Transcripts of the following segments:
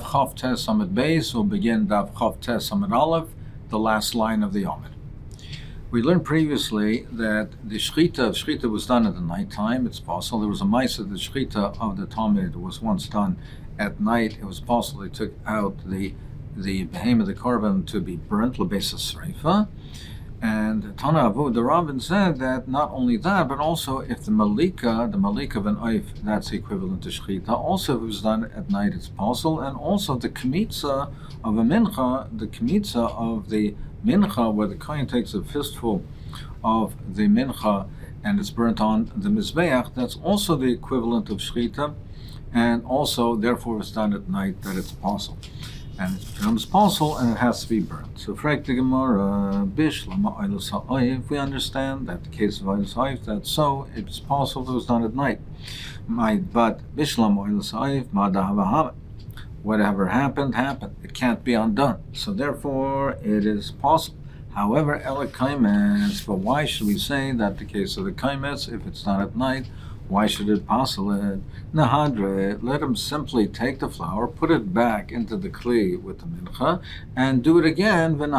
Chof Tes Amud Beis. We'll begin Daf Chof Tes Amud Aleph, the last line of the Amud. We learned previously that the shlit was done at the night time. It's possible there was a Masechet, the shlit of the Talmud was once done at night. It was possible they took out the behemoth, the korban, to be burnt, lebesa sreifa. And Tana Avud, the Rabbin said that not only that, but also if the malika of an oif, that's equivalent to shchita. Also, if it was done at night, it's possible. And also the kmitza of a mincha, the kmitza of the mincha, where the kohen takes a fistful of the mincha and it's burnt on the mizbeach, that's also the equivalent of shchita. And also, therefore, it's done at night, that it's possible. And it becomes possible, and it has to be burnt. So, frag the Gemara, if we understand that the case of oilus ha'if, that's so, it's possible that it was done at night. But whatever happened, happened. It can't be undone. So, therefore, it is possible. However, but why should we say that the case of the kaimetz, if it's done at night, why should it possible it? Nahadre, let him simply take the flour, put it back into the kli with the mincha, and do it again, and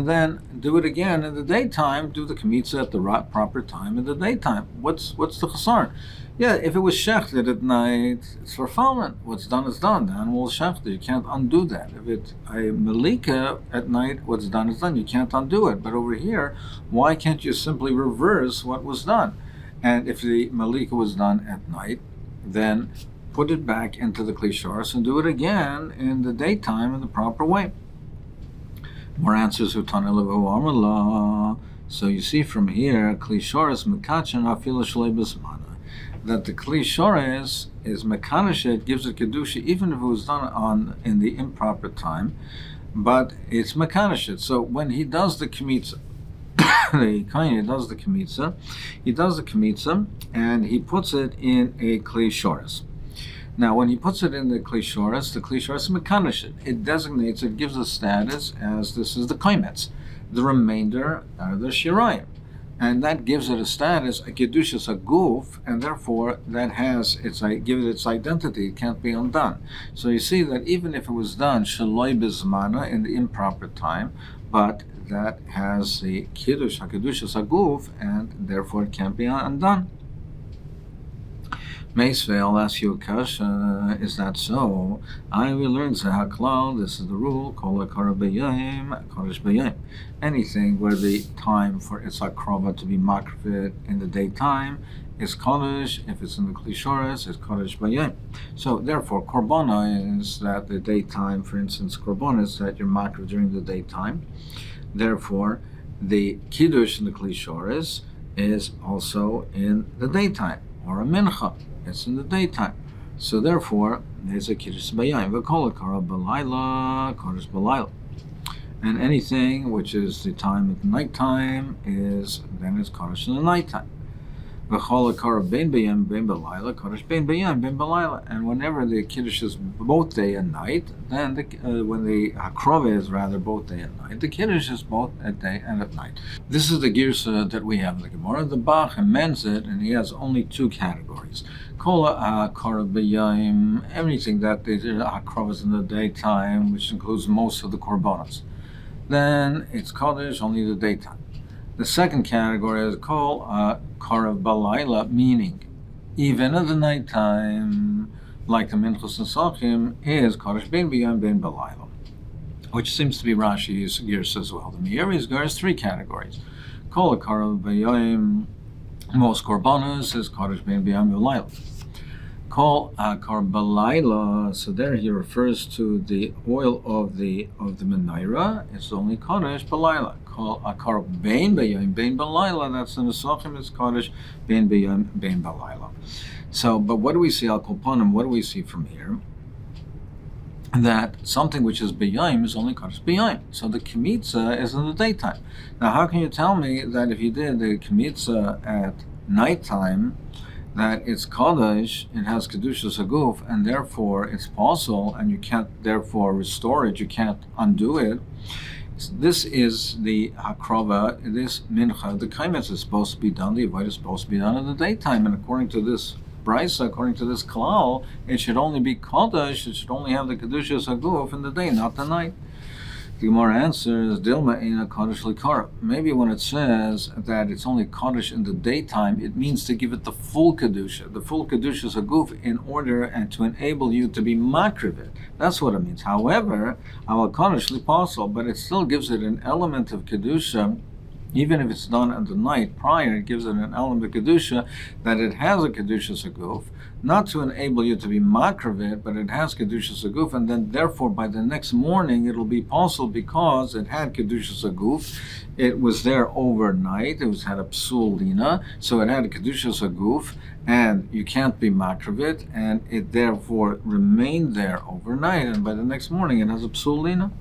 then do it again in the daytime, do the kmitza at the proper time in the daytime. What's the chasar? Yeah, if it was shechted at night, it's for fallen. What's done is done. The animal is shechted. You can't undo that. If it's a malika at night, what's done is done. You can't undo it. But over here, why can't you simply reverse what was done? And if the malika was done at night, then put it back into the klisharis and do it again in the daytime in the proper way. More answers. So you see from here, klisharis mekachan afilu shlei b'zmana, that the klisharis is mekanishet, gives it kedusha even if it was done in the improper time, but it's mekanishet. So when he does the kmitza, the kohen does the kmitza, and he puts it in a kli shoris. Now, when he puts it in the kli shoris is mekanishet. It designates, it gives a status as this is the kaimetz. The remainder are the shirayim, and that gives it a status, a kedushas, a guf, and therefore that gives it its identity. It can't be undone. So you see that even if it was done shaloi bizmana, in the improper time, but that has the kiddush, hakedushas, haguf, and therefore it can't be undone. Meisvei, I'll ask you a kasha, is that so? I will learn Zahaklal, this is the rule, kol akara b'yayim, kodesh b'yayim. Anything where the time for its akrova to be makrivit in the daytime is kodesh, if it's in the klishoras, it's kodesh b'yayim. So therefore, korbana is that the daytime, for instance, korbana is that you're makriv during the daytime. Therefore, the kiddush in the klishoras is also in the daytime, or a mincha. It's in the daytime. So therefore, there's a kiddush b'yayim. V'kol akara b'layla, kodesh b'layla. And anything which is the time at nighttime then it's kodesh in the nighttime. V'chol akara bein b'yayim bein b'layla, kodesh bein b'yayim bein b'layla. And whenever the kiddush is both day and night, then when the hakrova is rather both day and night, the kiddush is both at day and at night. This is the girsa that we have in the Gemara. The Bach amends it, and he has only two categories. Kol akara b'yayim, everything that the hakrova is in the daytime, which includes most of the korbanos. Then it's kodesh only the daytime. The second category is called karav balayla, meaning even in the nighttime, like the minchos and sachim, is kodesh bein b'yayim bein balayla, which seems to be Rashi's gears as well. The Meiri's gears three categories. Kol karav b'yayim, most korbanos is kodesh bein b'yayim balayla. Kol akar balayla, so there he refers to the oil of the menorah. It's only kodesh balayla. Kol akar bein b'yayim bein balayla, that's in the Sachim, it's kodesh bein b'yayim bein balayla. So, but what do we see, al kolpanim, what do we see from here? That something which is b'yayim is only kodesh b'yayim. So the kmitza is in the daytime. Now, how can you tell me that if you did the kmitza at nighttime, that it's kodesh, it has kedushas haguf, and therefore it's possible, and you can't therefore restore it, you can't undo it. This is the hakrova, this mincha, the kaimetz is supposed to be done, the avodah is supposed to be done in the daytime, and according to this brisa, according to this klal, it should only be kodesh. It should only have the kedushas haguf in the day, not the night. The Gemara answers, Dilma ina kodesh likara. Maybe when it says that it's only kodesh in the daytime, it means to give it the full kedusha. The full kedusha is a goof in order and to enable you to be makrivit. That's what it means. However, our kodesh liposel, but it still gives it an element of kedusha. Even if it's done at the night prior, it gives it an element of kedusha that it has a kedusha saguf, not to enable you to be makravit, but it has kedusha saguf, and then therefore by the next morning it'll be possible because it had kedusha saguf. It was there overnight. It had a psul lina, so it had a kedusha saguf, and you can't be makravit, and it therefore remained there overnight, and by the next morning it has a psul lina.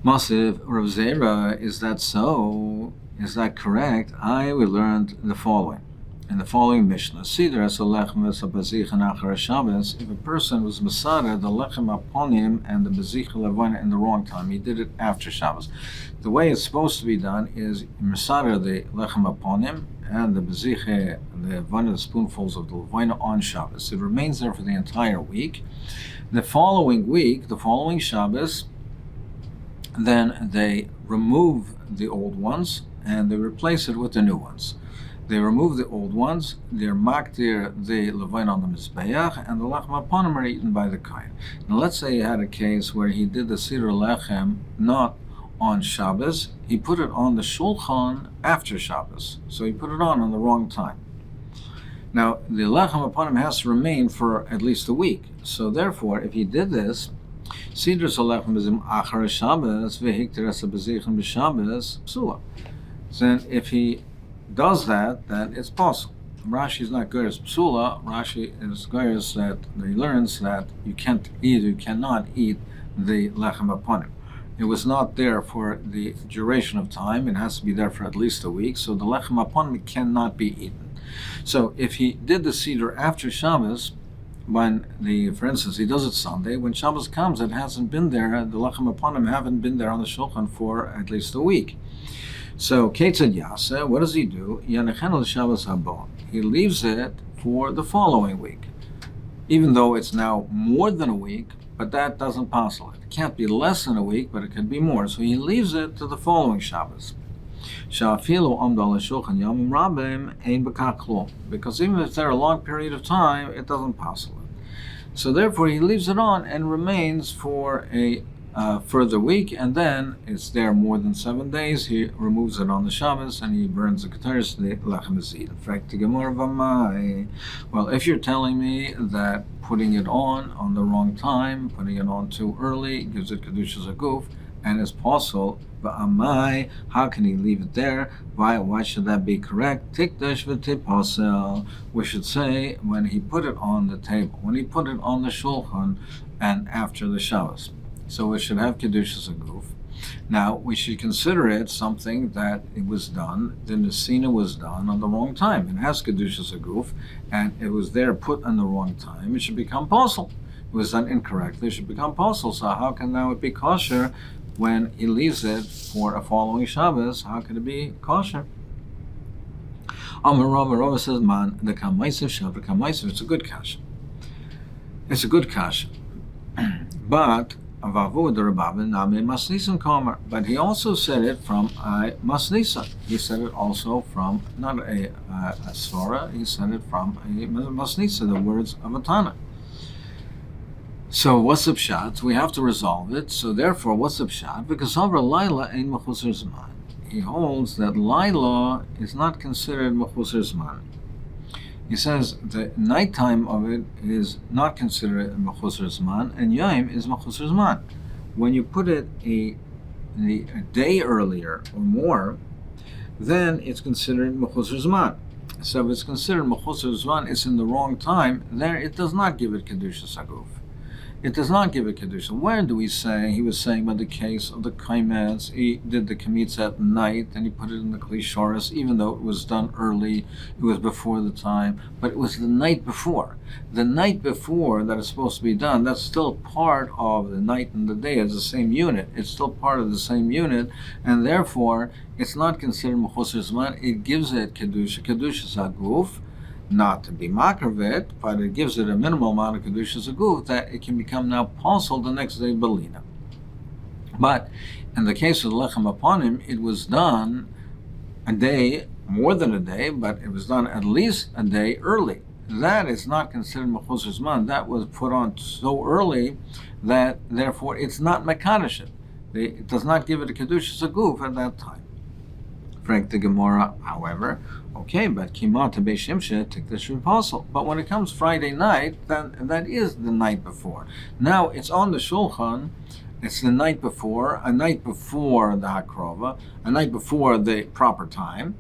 Masiv Rav Zera, is that so? Is that correct? We learned the following. In the following Mishnah, Sidra Salechem Vesabazich Achar Shabbos, if a person was Masada, the Lechem Aponim and the Bazich Levana in the wrong time, he did it after Shabbos. The way it's supposed to be done is Masada the Lechem Aponim and the Bazich, the Levana, the spoonfuls of the Levana on Shabbos. It remains there for the entire week. The following week, the following Shabbos, then they remove the old ones and they replace it with the new ones. They remove the old ones, they're maktir the levain on the mizbeach, and the lechem aponim are eaten by the kohen. Now let's say you had a case where he did the siddur lechem not on Shabbos, he put it on the shulchan after Shabbos, so he put it on the wrong time. Now the lechem aponim has to remain for at least a week, so therefore if he did this, Sidra Salechem Bezim Achar Shabbos Vehikter Asa Bezichem B'Shabbos Psula. Then if he does that, then it's possible. Rashi is not good as Psula. Rashi is good as that he learns that you cannot eat the Lechem Aponim. It was not there for the duration of time. It has to be there for at least a week. So the Lechem Aponim cannot be eaten. So if he did the Siddur after Shabbos, for instance, he does it Sunday, when Shabbos comes, it hasn't been there, the Lechem Aponim haven't been there on the Shulchan for at least a week. So, Ketzad Yaseh, what does he do? Yanechenu l'Shabbos haba. He leaves it for the following week. Even though it's now more than a week, but that doesn't possible. It can't be less than a week, but it could be more. So he leaves it to the following Shabbos. Because even if there a long period of time, it doesn't possible. So therefore he leaves it on and remains for a further week, and then it's there more than 7 days. He removes it on the Shabbos and he burns the keteris, the lechem is eaten. Well, if you're telling me that putting it on the wrong time, putting it on too early, gives it kedushas aguf, and it's possible, how can he leave it there? Why should that be correct? We should say when he put it on the table, when he put it on the shulchan, and after the Shabbos. So it should have kedushas aguf. Now we should consider it something that it was done. The nesina was done on the wrong time. It has kedushas aguf, and it was there put on the wrong time. It should become possible. It was done incorrectly. It should become possible. So how can now it be kosher? When he leaves it for a following Shabbos, how could it be kosher? Rava says, man, the kamaisiv shabbat kamaisiv, it's a good kasha. It's a good kasha. But avavu the Rabbanan name masnisan kamer. But he also said it from a masnisan. He said it also from not a svara. He said it from a masnisa, the words of a Tana. So what's the pshat? We have to resolve it. So therefore, what's the pshat? Because over Laila ain't mechusar zman. He holds that Laila is not considered mechusar zman. He says the nighttime of it is not considered mechusar zman, and Yom is mechusar zman. When you put it a day earlier or more, then it's considered mechusar zman. So if it's considered mechusar zman, it's in the wrong time. There, it does not give it kedushas aguf. It does not give a kedusha. Where do we say? He was saying about the case of the kaimetz. He did the kamitz at night, and he put it in the klishoris, even though it was done early. It was before the time, but it was the night before. The night before that is supposed to be done. That's still part of the night and the day as the same unit. It's still part of the same unit, and therefore it's not considered mechusar zman. It gives it kedusha saguf. not to be makravit, but it gives it a minimal amount of kedushas aguf that it can become now possible the next day belina. But in the case of the lechem upon him, it was done a day, more than a day, but it was done at least a day early. That is not considered mechusar zman. That was put on so early that therefore it's not mekadosh. It does not give it a kedushas aguf at that time. Frank the Gemara, however, okay, but kimat beishimshe take this apostle. But when it comes Friday night, then that is the night before. Now it's on the shulchan. It's the night before, a night before the hakrova, a night before the proper time.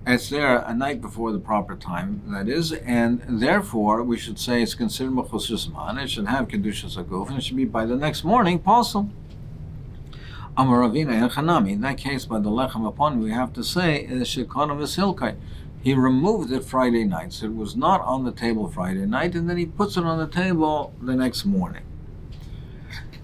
It's there a night before the proper time, that is, and therefore we should say it's considered mechusar zman. It should have kedushas aguf, and it should be by the next morning possible. Amaravina Echanami. In that case, by the lechem upon, we have to say shekonav v'silkai. He removed it Friday night, so it was not on the table Friday night, and then he puts it on the table the next morning.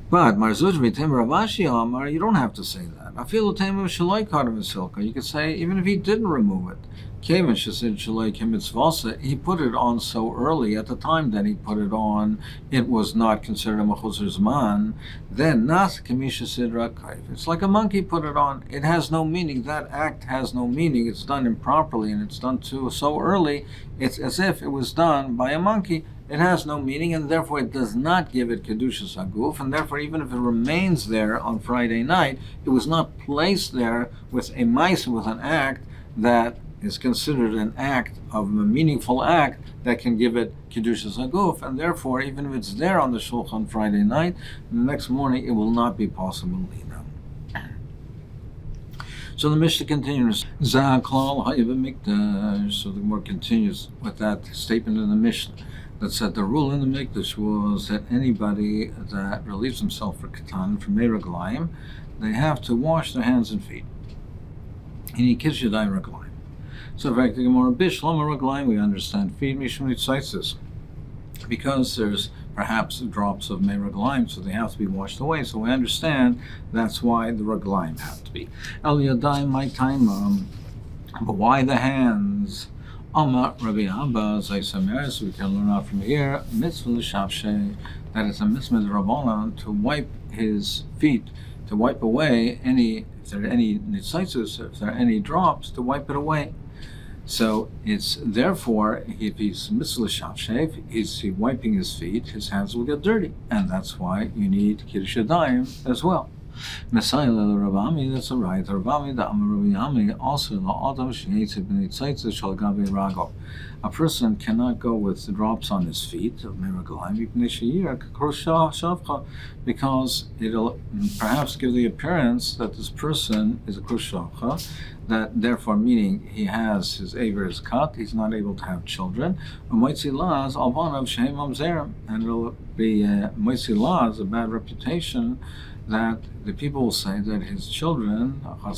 But Marzuj v'tem Ravashi Amar, you don't have to say that. Afilu teimu shaloi konav v'silkai. You could say even if he didn't remove it. Kevin said shaloi kimitzvasa. He put it on so early at the time that he put it on, it was not considered a mechusar zman. Then nas kamisha sidra kaif. It's like a monkey put it on. It has no meaning. That act has no meaning. It's done improperly, and it's done too so early. It's as if it was done by a monkey. It has no meaning, and therefore it does not give it kedushas aguf, and therefore even if it remains there on Friday night, it was not placed there with a mice, with an act that is considered an act of a meaningful act that can give it kedushas aguf, and therefore even if it's there on the shulchan Friday night, the next morning it will not be possible either. So the Mishnah continues. Zaklal hayav mikdash. So the Gemara continues with that statement in the Mishnah that said the rule in the mikdash was that anybody that relieves himself for katan, from meraglayim, they have to wash their hands and feet. In yikish yadayim raglayim. So, in fact, the Gemara Bishlam Raglayim, we understand feet mishum nitzaitzis, because there's perhaps drops of meraglayim, so they have to be washed away. So we understand that's why the raglayim have to be. El yadayim my time, but why the hands? Amma Rabbi Abba Zaysameres, we can learn out from here, mitzvah l'shavshe, that it's a mitzvah d'Rabbanan to wipe his feet, to wipe away any, if there are any nitzaitzis, if there are any drops, to wipe it away. So it's therefore, if he's mitzvah l'shavshe, is he wiping his feet, his hands will get dirty, and that's why you need kiddush yadayim as well. Messiah Ravami, that's all right. Ravami, the Amaraviyami, also the Adam Sheitz Benitzaitzah Shalgavi Rago. A person cannot go with the drops on his feet of Meraglayim, because it'll perhaps give the appearance that this person is a Krushavcha, that therefore meaning he has his aver is cut, he's not able to have children. And it'll be Moitzi a bad reputation, that the people will say that his children, they'll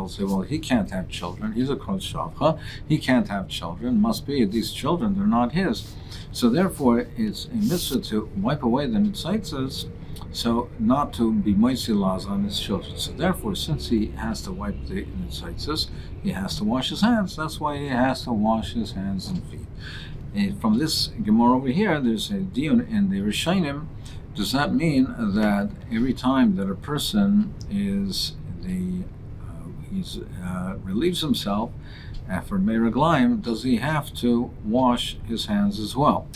say, well, he can't have children, he's a Kroz Shavcha, he can't have children, must be, these children, they're not his. So therefore, it's a mitzvah to wipe away the nitzaitzes, so not to be moisilaz on his children. So therefore, since he has to wipe the nitzaitzes, he has to wash his hands. That's why he has to wash his hands and feet. And from this Gemara over here, there's a dion in the Rishonim. Does that mean that every time that a person relieves himself for meraglayim, does he have to wash his hands as well?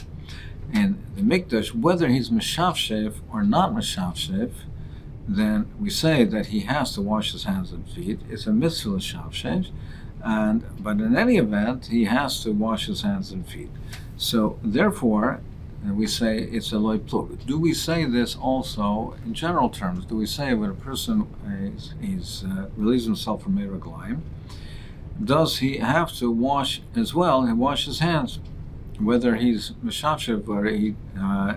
And the mikdash, whether he's meshavshev or not meshavshev, then we say that he has to wash his hands and feet. It's a mitzvah l'shavshev, but in any event, he has to wash his hands and feet. So therefore, we say it's a loy plug. Do we say this also in general terms? Do we say when a person relieves himself from meraglayim, does he have to wash as well and wash his hands? Whether he's meshavshev or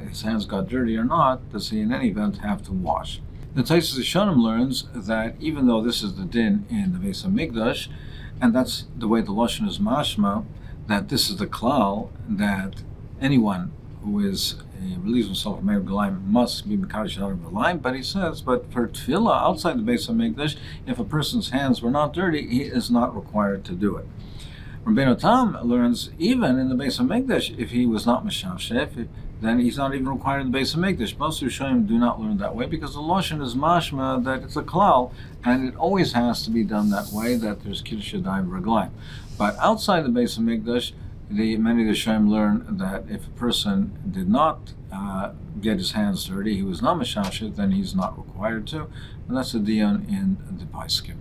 his hands got dirty or not, does he in any event have to wash? The Taisus Shonim learns that even though this is the din in the Beis HaMikdash, and that's the way the Lashon is mashma, that this is the klal, that anyone who relieves himself from meraglayim must be mekadosh meraglayim. But he says, but for tefillah outside the Beis HaMikdash, if a person's hands were not dirty, he is not required to do it. Rabbeinu Tam learns even in the Beis HaMikdash, if he was not Meshachef, then he's not even required in the Beis HaMikdash. Most Rishonim do not learn that way because the Lashon is mashma that it's a klal, and it always has to be done that way, that there's Kiddush Yadayim Raglayim. But outside the Beis HaMikdash, many of the Rishonim learn that if a person did not get his hands dirty, he was not Meshachef, then he's not required to. And that's a diyon in the Paiskim.